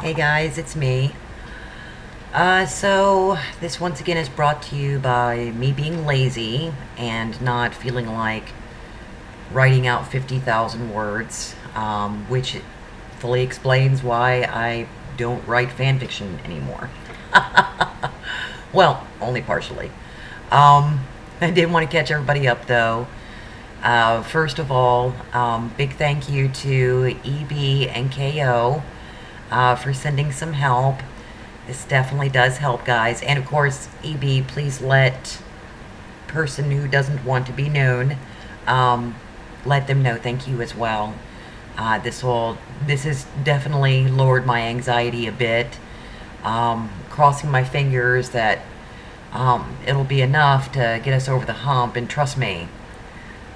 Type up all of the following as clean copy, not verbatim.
Hey guys, it's me. So this once again is brought to you by me being lazy and not feeling like writing out 50,000 words, which fully explains why I don't write fan fiction anymore. Well, only partially. I did want to catch everybody up though. First of all, big thank you to EB and KO for sending some help. This definitely does help, guys. And of course, EB, please let person who doesn't want to be known, let them know thank you as well. This has definitely lowered my anxiety a bit. Crossing my fingers that it'll be enough to get us over the hump. And trust me,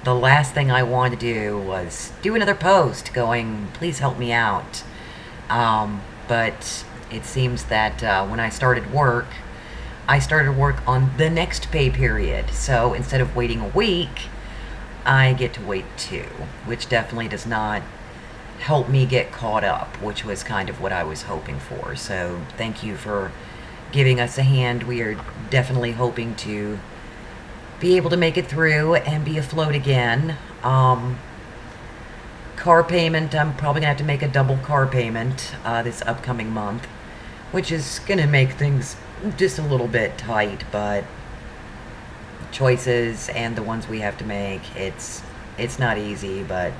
the last thing I wanted to do was do another post going, please help me out. But it seems that when I started work on the next pay period. So instead of waiting a week, I get to wait 2, which definitely does not help me get caught up, which was kind of what I was hoping for. So thank you for giving us a hand. We are definitely hoping to be able to make it through and be afloat again. Car payment, I'm probably gonna have to make a double car payment this upcoming month, which is gonna make things just a little bit tight, but choices and the ones we have to make, it's not easy, but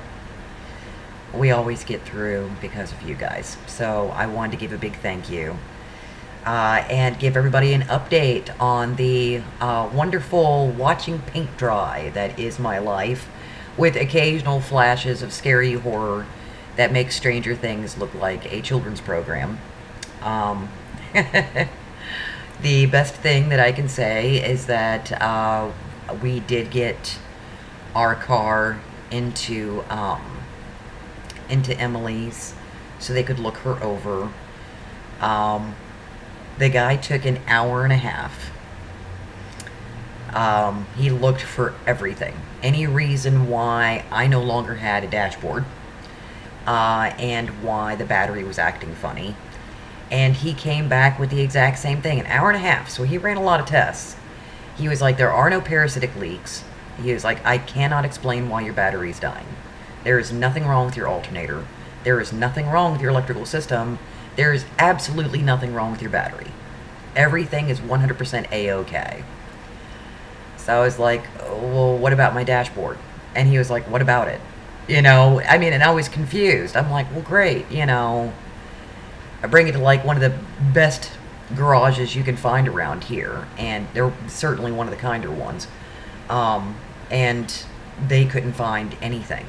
we always get through because of you guys. So I wanted to give a big thank you. And give everybody an update on the wonderful watching paint dry that is my life, with occasional flashes of scary horror that makes Stranger Things look like a children's program. The best thing that I can say is that we did get our car into Emily's so they could look her over. The guy took an hour and a half. He looked for everything. Any reason why I no longer had a dashboard, and why the battery was acting funny. And he came back with the exact same thing, an hour and a half. So he ran a lot of tests. He was like, there are no parasitic leaks. He was like, I cannot explain why your battery's dying. There is nothing wrong with your alternator. There is nothing wrong with your electrical system. There is absolutely nothing wrong with your battery. Everything is 100% A-OK. So I was like, well, what about my dashboard? And he was like, what about it? And I was confused. I'm like, well, great, I bring it to like one of the best garages you can find around here, and they're certainly one of the kinder ones. And they couldn't find anything.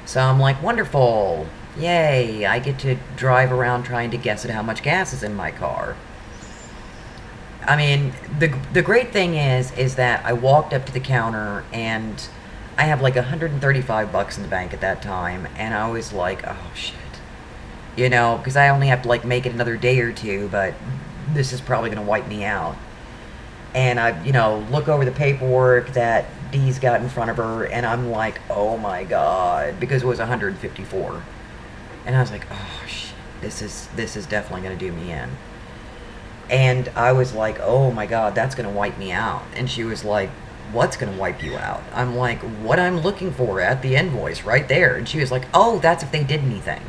So I'm like, wonderful. Yay, I get to drive around trying to guess at how much gas is in my car. I mean, the great thing is that I walked up to the counter and I have like $135 in the bank at that time, and I was like, oh shit. Because I only have to like make it another day or two, but this is probably going to wipe me out. And I, look over the paperwork that Dee's got in front of her, and I'm like, oh my god, because it was 154. And I was like, oh shit, this is definitely going to do me in. And I was like, oh my god, that's going to wipe me out. And she was like, what's going to wipe you out? I'm like, what I'm looking for at the invoice right there. And she was like, oh, that's if they did anything.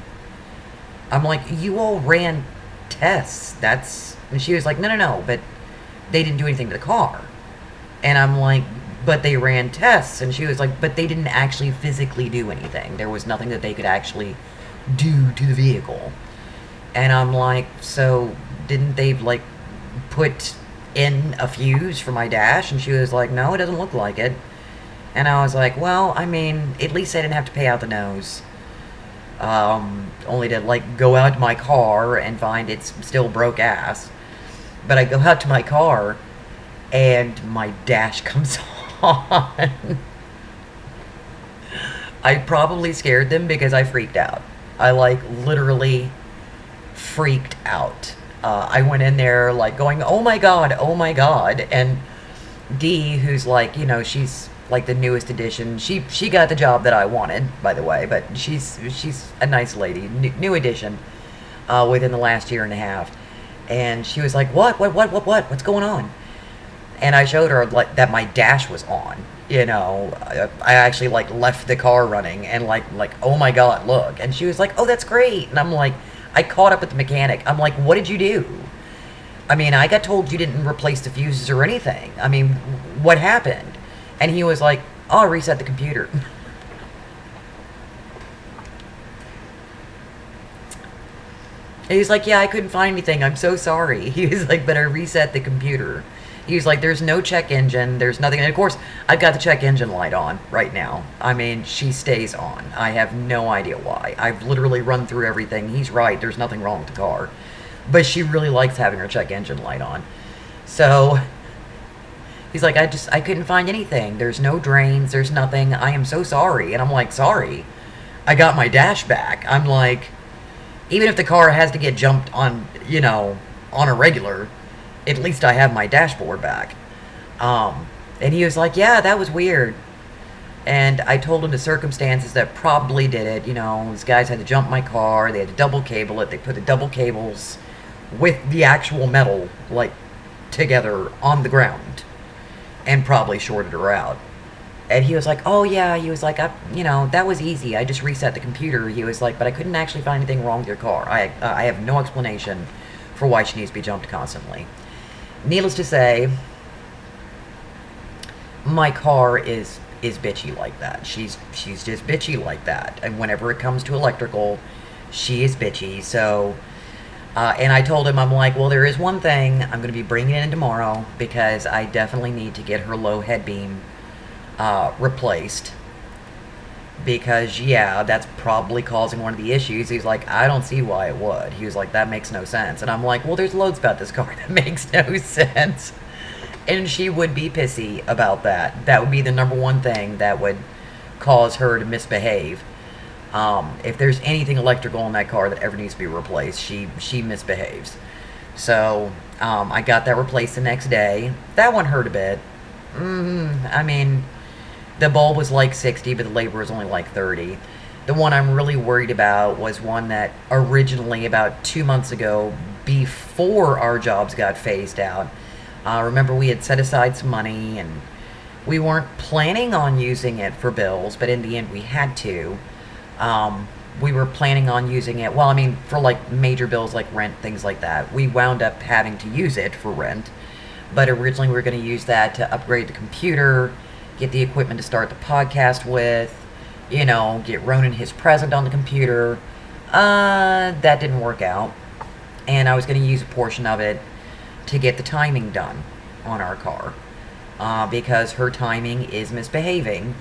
I'm like, you all ran tests. And she was like, no, but they didn't do anything to the car. And I'm like, but they ran tests. And she was like, but they didn't actually physically do anything. There was nothing that they could actually do to the vehicle. And I'm like, so didn't they like put in a fuse for my dash? And she was like, no, it doesn't look like it. And I was like, well, I mean, at least I didn't have to pay out the nose. Only to like go out to my car and find it's still broke ass. But I go out to my car and my dash comes on. I probably scared them because I freaked out. I like literally freaked out. I went in there like going, oh my god, and Dee, who's like, she's like the newest edition. She got the job that I wanted, by the way, but she's a nice lady, new edition. within the last year and a half. And she was like, what's going on? And I showed her like that my dash was on. You know, I actually like left the car running and like, oh my God, look. And she was like, oh, that's great. And I'm like, I caught up with the mechanic. I'm like, what did you do? I mean, I got told you didn't replace the fuses or anything. I mean, what happened? And he was like, oh, I reset the computer. And he's like, yeah, I couldn't find anything. I'm so sorry. He was like, but I reset the computer. He was like, there's no check engine. There's nothing. And of course, I've got the check engine light on right now. I mean, she stays on. I have no idea why. I've literally run through everything. He's right. There's nothing wrong with the car. But she really likes having her check engine light on. So he's like, I couldn't find anything. There's no drains. There's nothing. I am so sorry. And I'm like, sorry. I got my dash back. I'm like, even if the car has to get jumped on, you know, on a regular, at least I have my dashboard back. And he was like, yeah, that was weird. And I told him the circumstances that probably did it. You know, these guys had to jump my car. They had to double cable it. They put the double cables with the actual metal, like, together on the ground. And probably shorted her out. And he was like, oh, yeah. He was like, you know, that was easy. I just reset the computer. He was like, but I couldn't actually find anything wrong with your car. I have no explanation for why she needs to be jumped constantly. Needless to say, my car is bitchy like that. She's just bitchy like that. And whenever it comes to electrical, she is bitchy. So, and I told him, I'm like, well, there is one thing. I'm going to be bringing it in tomorrow because I definitely need to get her low head beam replaced. Because, yeah, that's probably causing one of the issues. He's like, I don't see why it would. He was like, that makes no sense. And I'm like, well, there's loads about this car that makes no sense. And she would be pissy about that. That would be the number one thing that would cause her to misbehave. If there's anything electrical in that car that ever needs to be replaced, she misbehaves. So, I got that replaced the next day. That one hurt a bit. I mean, the bulb was like 60, but the labor was only like 30. The one I'm really worried about was one that originally, about 2 months ago, before our jobs got phased out, remember we had set aside some money and we weren't planning on using it for bills, but in the end we had to. We were planning on using it, well, I mean, for like major bills like rent, things like that. We wound up having to use it for rent, but originally we were going to use that to upgrade the computer, get the equipment to start the podcast with, you know, get Ronan his present on the computer. That didn't work out. And I was going to use a portion of it to get the timing done on our car. Because her timing is misbehaving.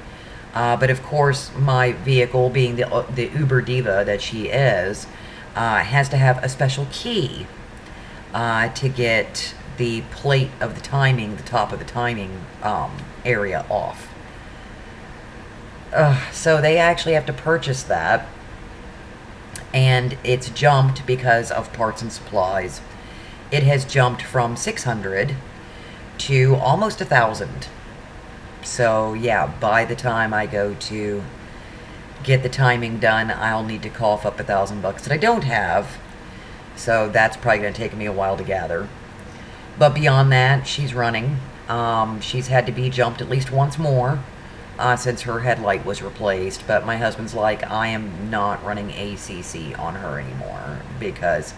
But of course, my vehicle, being the Uber diva that she is, has to have a special key to get the plate of the timing, the top of the timing area off. So they actually have to purchase that, and it's jumped because of parts and supplies. It has jumped from 600 to almost 1,000. So yeah, by the time I go to get the timing done, I'll need to cough up $1,000 that I don't have. So that's probably going to take me a while to gather. But beyond that, she's running. She's had to be jumped at least once more since her headlight was replaced. But my husband's like, I am not running ACC on her anymore because,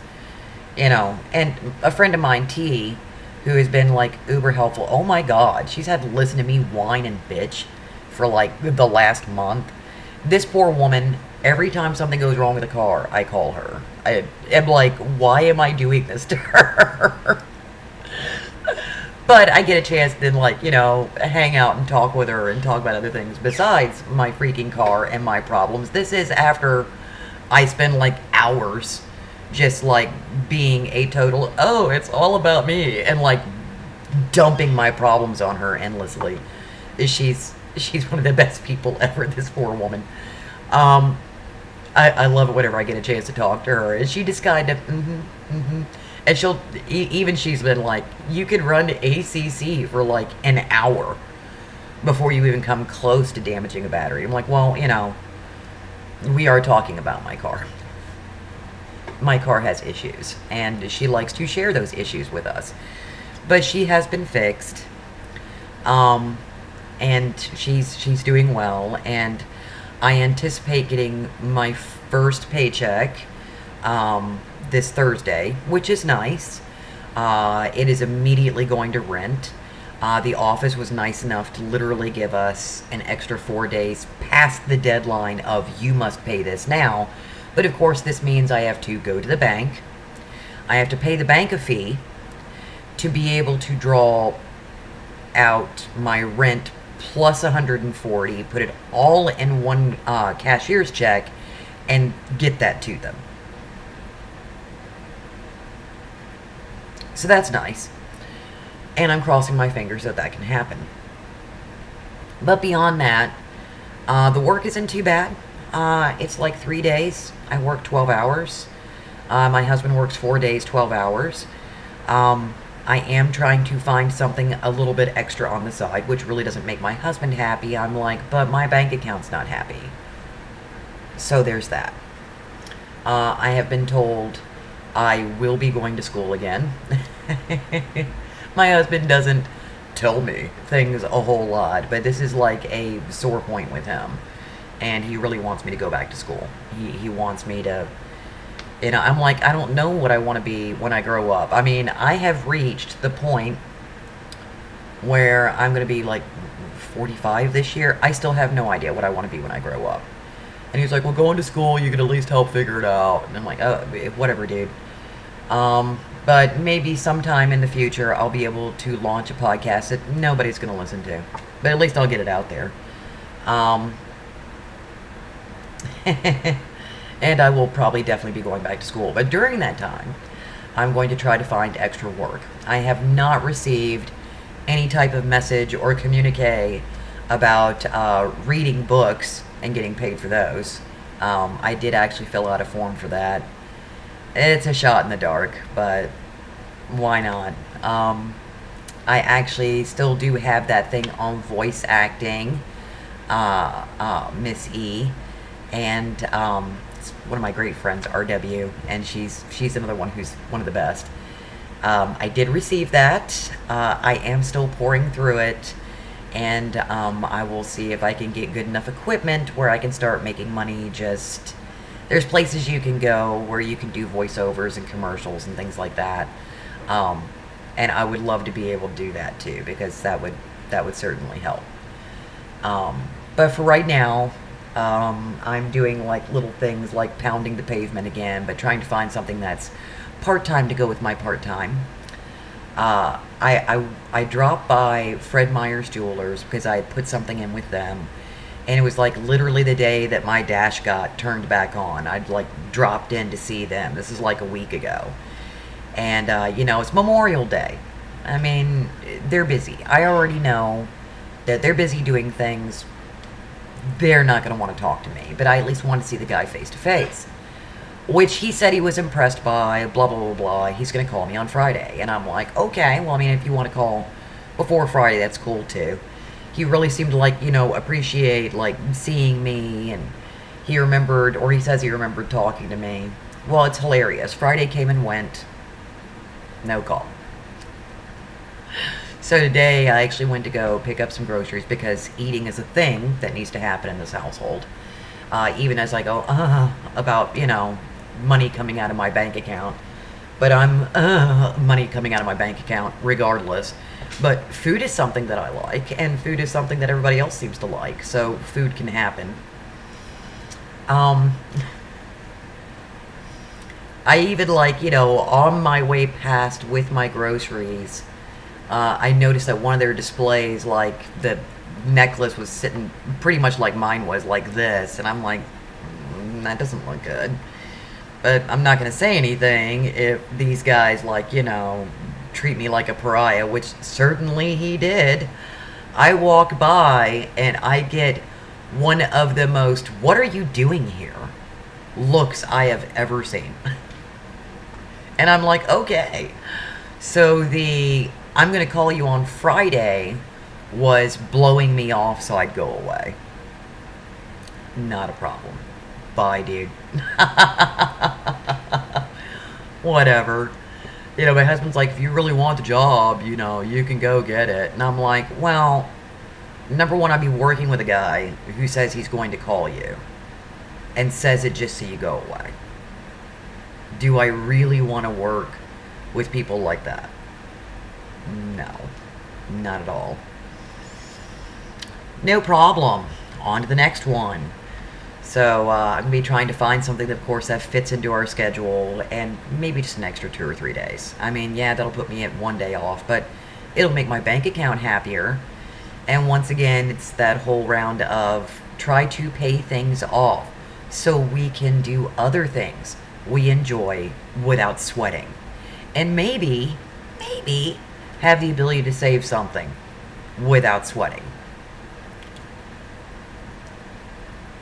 you know, and a friend of mine, T, who has been like uber helpful. Oh my God, she's had to listen to me whine and bitch for like the last month. This poor woman, every time something goes wrong with the car, I call her. I'm like, why am I doing this to her? But I get a chance to then, like, you know, hang out and talk with her and talk about other things besides my freaking car and my problems. This is after I spend, like, hours just, like, being a total, oh, it's all about me, and, like, dumping my problems on her endlessly. She's one of the best people ever, this poor woman. I love it whenever I get a chance to talk to her. And she just kind of, and she'll, even she's been like, you could run ACC for like an hour before you even come close to damaging a battery. I'm like, well, you know, we are talking about my car. my car has issues, and she likes to share those issues with us. But she has been fixed, and she's doing well, and I anticipate getting my first paycheck this Thursday, which is nice. It is immediately going to rent. The office was nice enough to literally give us an extra 4 days past the deadline of you must pay this now. But of course, this means I have to go to the bank. I have to pay the bank a fee to be able to draw out my rent plus 140, put it all in one cashier's check, and get that to them. So that's nice. And I'm crossing my fingers that that can happen. But beyond that, the work isn't too bad. It's like 3 days. I work 12 hours. My husband works 4 days, 12 hours. I am trying to find something a little bit extra on the side, which really doesn't make my husband happy. I'm like, but my bank account's not happy. So there's that. I have been told I will be going to school again. My husband doesn't tell me things a whole lot, but this is like a sore point with him. And he really wants me to go back to school. He wants me to... You know, I'm like, I don't know what I want to be when I grow up. I mean, I have reached the point where I'm going to be like 45 this year. I still have no idea what I want to be when I grow up. And he's like, well, going to school, you can at least help figure it out. And I'm like, oh, whatever, dude. But maybe sometime in the future, I'll be able to launch a podcast that nobody's going to listen to. But at least I'll get it out there. And I will probably definitely be going back to school. But during that time, I'm going to try to find extra work. I have not received any type of message or communique about reading books and getting paid for those. I did actually fill out a form for that. It's a shot in the dark, but why not? I actually still do have that thing on voice acting, Miss E, and it's one of my great friends, RW, and she's another one who's one of the best. I did receive that. I am still pouring through it, and I will see if I can get good enough equipment where I can start making money. There's places you can go where you can do voiceovers and commercials and things like that. And I would love to be able to do that too, because that would certainly help. But for right now, I'm doing like little things like pounding the pavement again, but trying to find something that's part-time to go with my part-time. I dropped by Fred Meyer's Jewelers because I had put something in with them, and it was like literally the day that my dash got turned back on. I'd like dropped in to see them. This is like a week ago. And, you know, it's Memorial Day. I mean, they're busy. I already know that they're busy doing things. They're not going to want to talk to me, but I at least want to see the guy face to face. Which he said he was impressed by, blah, blah, blah, blah. He's going to call me on Friday. And I'm like, okay, well, I mean, if you want to call before Friday, that's cool, too. He really seemed to, like, you know, appreciate, like, seeing me. And he remembered, or he says he remembered talking to me. Well, it's hilarious. Friday came and went. No call. So today, I actually went to go pick up some groceries because eating is a thing that needs to happen in this household. Even as I go, about, you know, money coming out of my bank account. But I'm, money coming out of my bank account regardless. But food is something that I like, and food is something that everybody else seems to like, so food can happen. I even, like, you know, on my way past with my groceries, I noticed that one of their displays, like, the necklace was sitting pretty much like mine was, like this, and I'm like, that doesn't look good. But I'm not going to say anything if these guys, like, you know, treat me like a pariah, which certainly he did. I walk by and I get one of the most, what are you doing here, looks I have ever seen. And I'm like, okay. So the, I'm going to call you on Friday was blowing me off so I'd go away. Not a problem. Bye, dude. whatever. My husband's like, if you really want the job, you can go get it. And I'm like, well, number one, I'd be working with a guy who says he's going to call you and says it just so you go away. Do I really want to work with people like that? No, not at all. No problem. On to the next one. So I'm going to be trying to find something that, of course, that fits into our schedule, and maybe just an extra 2 or 3 days. I mean, yeah, that'll put me at 1 day off, but it'll make my bank account happier. And once again, it's that whole round of try to pay things off so we can do other things we enjoy without sweating. And maybe have the ability to save something without sweating.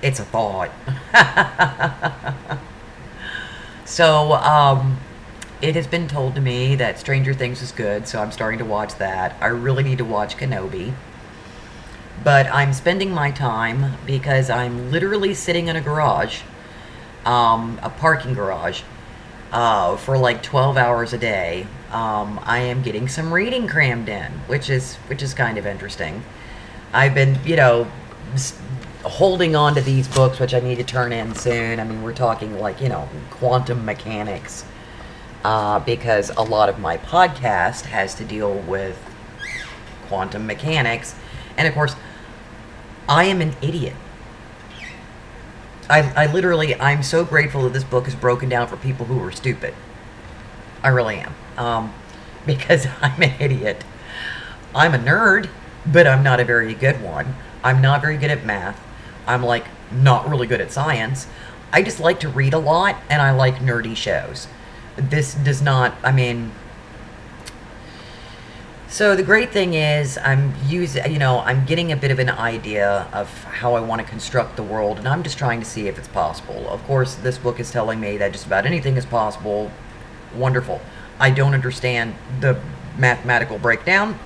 It's a thought. So, it has been told to me that Stranger Things is good, so I'm starting to watch that. I really need to watch Kenobi. But I'm spending my time because I'm literally sitting in a garage, a parking garage, for like 12 hours a day. I am getting some reading crammed in, which is kind of interesting. I've been, holding on to these books, which I need to turn in soon. I mean, we're talking like, quantum mechanics, because a lot of my podcast has to deal with quantum mechanics. And of course, I am an idiot. I literally, I'm so grateful that this book is broken down for people who are stupid. I really am. Because I'm an idiot. I'm a nerd, but I'm not a very good one. I'm not very good at math. I'm like not really good at science. I just like to read a lot, and I like nerdy shows. This does not, so the great thing is I'm getting a bit of an idea of how I want to construct the world, and I'm just trying to see if it's possible. Of course, this book is telling me that just about anything is possible. Wonderful. I don't understand the mathematical breakdown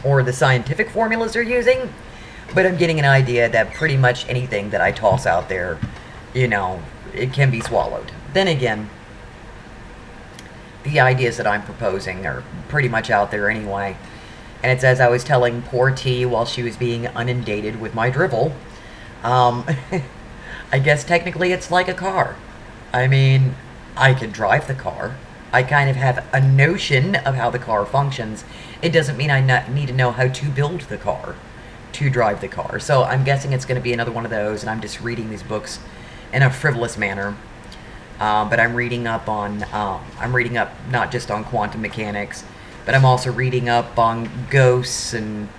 or the scientific formulas they're using, but I'm getting an idea that pretty much anything that I toss out there, it can be swallowed. Then again, the ideas that I'm proposing are pretty much out there anyway. And it's as I was telling poor T while she was being inundated with my drivel. I guess technically it's like a car. I mean, I can drive the car. I kind of have a notion of how the car functions. It doesn't mean I need to know how to build the car to drive the car. So I'm guessing it's going to be another one of those, and I'm just reading these books in a frivolous manner. But I'm reading up not just on quantum mechanics, but I'm also reading up on ghosts and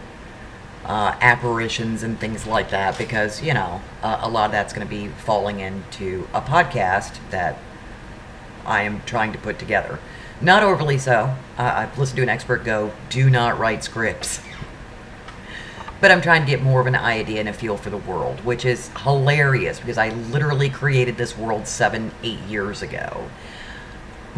apparitions and things like that, because, a lot of that's going to be falling into a podcast that I am trying to put together. Not overly so. I've listened to an expert go, do not write scripts. But I'm trying to get more of an idea and a feel for the world, which is hilarious because I literally created this world 7-8 years ago.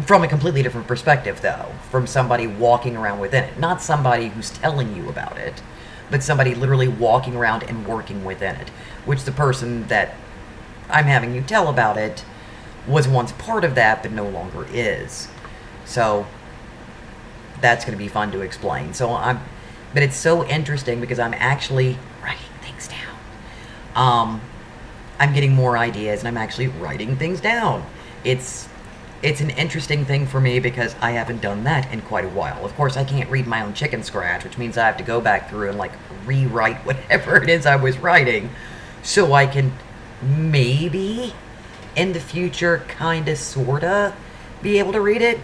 From a completely different perspective, though. From somebody walking around within it. Not somebody who's telling you about it, but somebody literally walking around and working within it. Which the person that I'm having you tell about it was once part of that, but no longer is. So that's going to be fun to explain. But it's so interesting because I'm actually writing things down. I'm getting more ideas, and I'm actually writing things down. It's an interesting thing for me because I haven't done that in quite a while. Of course, I can't read my own chicken scratch, which means I have to go back through and rewrite whatever it is I was writing, so I can maybe in the future kinda sorta be able to read it.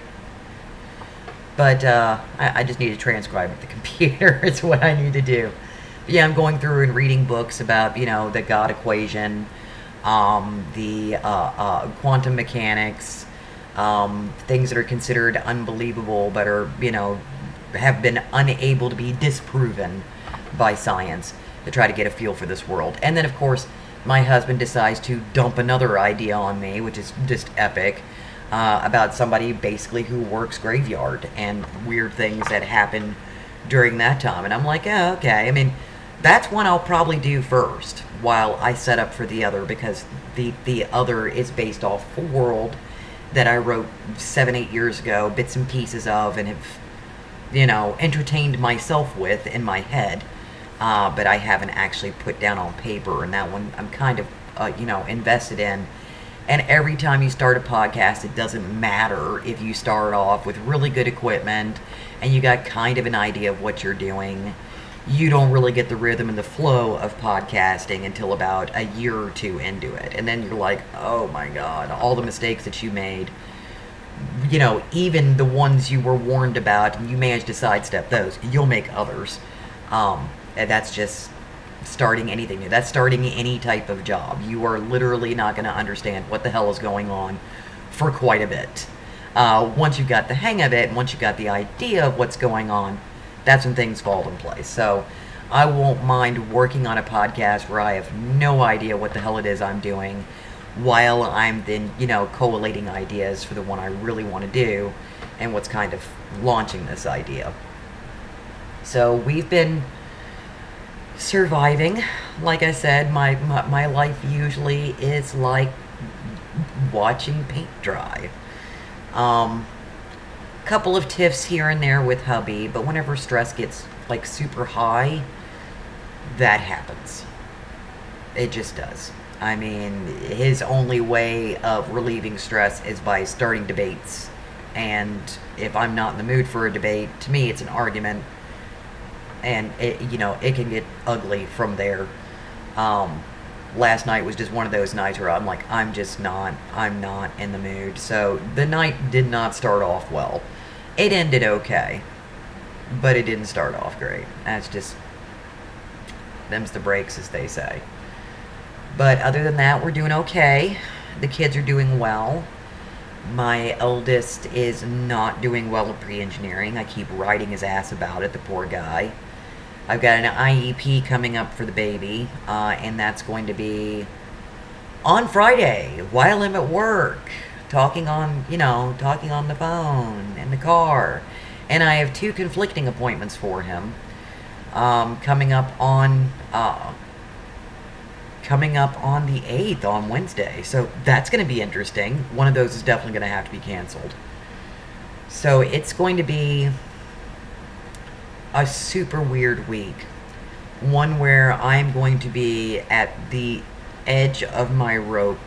But I just need to transcribe it to the computer. It's what I need to do. But yeah, I'm going through and reading books about, the God equation, the quantum mechanics, things that are considered unbelievable but are, have been unable to be disproven by science to try to get a feel for this world. And then, of course, my husband decides to dump another idea on me, which is just epic. About somebody basically who works graveyard and weird things that happen during that time. And I'm like, oh, okay. I mean, that's one I'll probably do first while I set up for the other, because the other is based off a world that I wrote 7-8 years ago, bits and pieces of, and have, entertained myself with in my head. But I haven't actually put down on paper, and that one I'm kind of, invested in. And every time you start a podcast, it doesn't matter if you start off with really good equipment and you got kind of an idea of what you're doing. You don't really get the rhythm and the flow of podcasting until about a year or two into it. And then you're like, oh my God, all the mistakes that you made, even the ones you were warned about, and you managed to sidestep those, you'll make others. And that's just starting anything new. That's starting any type of job. You are literally not going to understand what the hell is going on for quite a bit. Once you've got the hang of it, and once you've got the idea of what's going on, that's when things fall in place. So I won't mind working on a podcast where I have no idea what the hell it is I'm doing, while I'm then, collating ideas for the one I really want to do and what's kind of launching this idea. So we've been surviving. Like I said, my life usually is like watching paint dry. Couple of tiffs here and there with hubby, but whenever stress gets like super high, that happens. It just does. I mean, his only way of relieving stress is by starting debates, and if I'm not in the mood for a debate, to me it's an argument, and it can get ugly from there. Last night was just one of those nights where I'm like, I'm not in the mood. So the night did not start off well. It ended okay, but it didn't start off great. That's just, them's the breaks, as they say. But other than that, we're doing okay. The kids are doing well. My eldest is not doing well at pre-engineering. I keep riding his ass about it, the poor guy. I've got an IEP coming up for the baby, and that's going to be on Friday while I'm at work, talking on the phone in the car. And I have 2 conflicting appointments for him coming up on the 8th on Wednesday. So that's going to be interesting. One of those is definitely going to have to be canceled. So it's going to be a super weird week. One where I'm going to be at the edge of my rope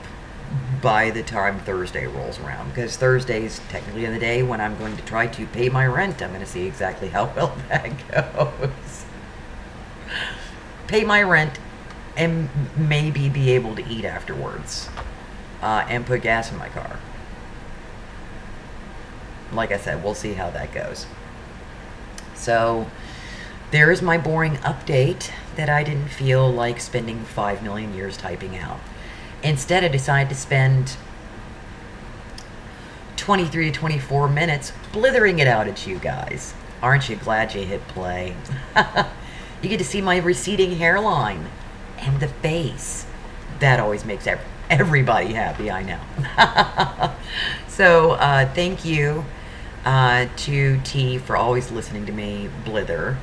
by the time Thursday rolls around. Because Thursday's technically the day when I'm going to try to pay my rent. I'm going to see exactly how well that goes. Pay my rent and maybe be able to eat afterwards. And put gas in my car. Like I said, we'll see how that goes. So, there is my boring update that I didn't feel like spending 5 million years typing out. Instead, I decided to spend 23 to 24 minutes blithering it out at you guys. Aren't you glad you hit play? You get to see my receding hairline and the face. That always makes everybody happy, I know. So, thank you to T for always listening to me blither.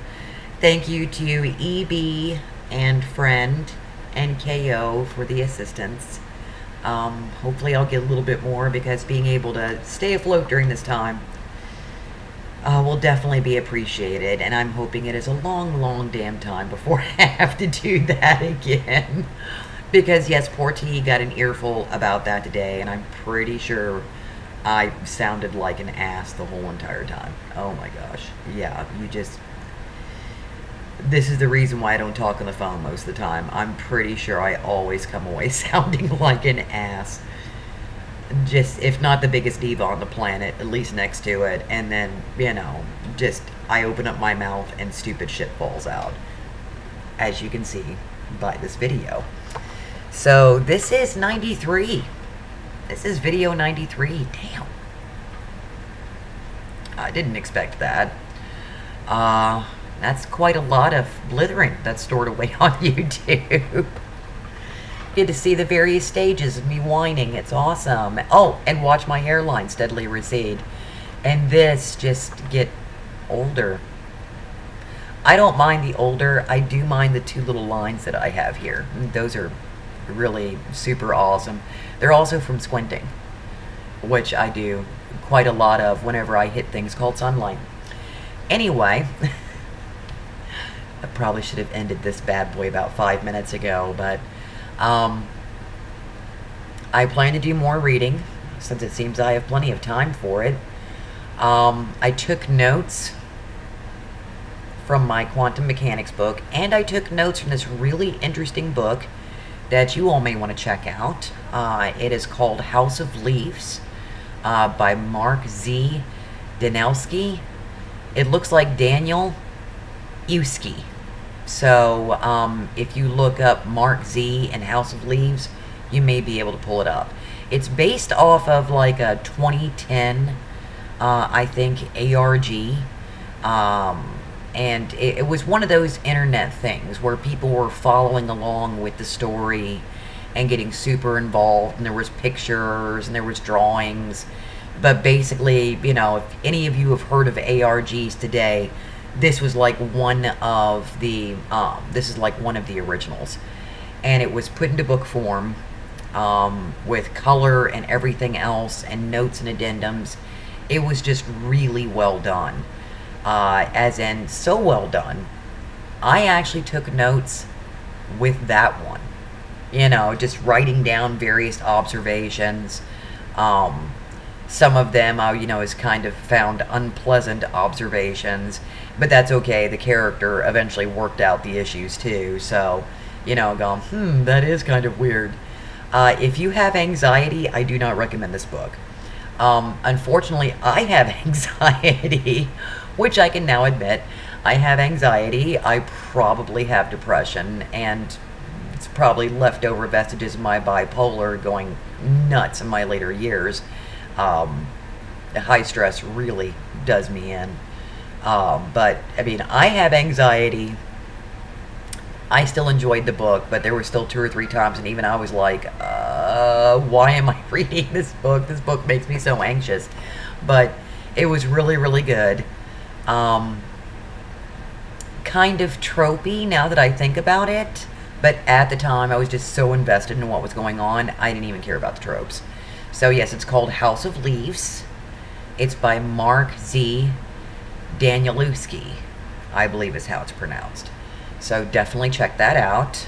Thank you to EB and Friend and KO for the assistance. Hopefully I'll get a little bit more, because being able to stay afloat during this time will definitely be appreciated, and I'm hoping it is a long, long damn time before I have to do that again. Because yes, poor T got an earful about that today, and I'm pretty sure I sounded like an ass the whole entire time. Oh my gosh. Yeah, this is the reason why I don't talk on the phone most of the time. I'm pretty sure I always come away sounding like an ass. Just, if not the biggest diva on the planet, at least next to it. And then, just, I open up my mouth and stupid shit falls out. As you can see by this video. So, this is 93. This is video 93. Damn. I didn't expect that. That's quite a lot of blithering that's stored away on YouTube. Get to see the various stages of me whining. It's awesome. Oh, and watch my hairline steadily recede. And this just get older. I don't mind the older. I do mind the 2 little lines that I have here. Those are really super awesome. They're also from squinting. which I do quite a lot of whenever I hit things called sunlight. Anyway, I probably should have ended this bad boy about 5 minutes ago, but I plan to do more reading since it seems I have plenty of time for it. I took notes from my quantum mechanics book, and I took notes from this really interesting book that you all may want to check out. It is called House of Leaves by Mark Z. Danelski. It looks like Daniel Uski. So if you look up Mark Z and House of Leaves, you may be able to pull it up. It's based off of like a 2010, I think, ARG. And it was one of those internet things where people were following along with the story and getting super involved, and there was pictures and there was drawings. But basically, you know, if any of you have heard of ARGs today, this was like one of the originals, and it was put into book form with color and everything else and notes and addendums. It was just really well done. As in, so well done, I actually took notes with that one. You know, just writing down various observations. Some of them, you know, is kind of found unpleasant observations, but that's okay. The character eventually worked out the issues too. So, you know, going, that is kind of weird. If you have anxiety, I do not recommend this book. Unfortunately, I have anxiety, which I can now admit. I have anxiety, I probably have depression, and it's probably leftover vestiges of my bipolar going nuts in my later years. High stress really does me in. But, I mean, I have anxiety. I still enjoyed the book, but there were still 2 or 3 times, and even I was like, why am I reading this book? This book makes me so anxious. But it was really, really good. Kind of tropey now that I think about it, but at the time I was just so invested in what was going on, I didn't even care about the tropes. So yes, it's called House of Leaves. It's by Mark Z. Danielewski, I believe is how it's pronounced. So definitely check that out.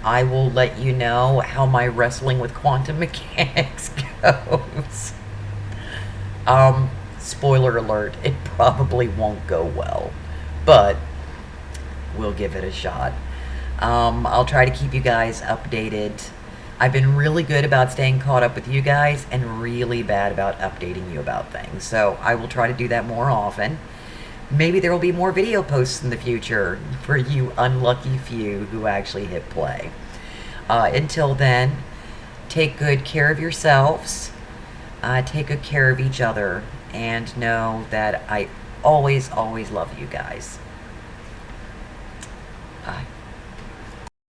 I will let you know how my wrestling with quantum mechanics goes. Spoiler alert, it probably won't go well, but we'll give it a shot. I'll try to keep you guys updated. I've been really good about staying caught up with you guys and really bad about updating you about things. So I will try to do that more often. Maybe there will be more video posts in the future for you unlucky few who actually hit play. Until then, take good care of yourselves. Take good care of each other. And know that I always, always love you guys. Bye.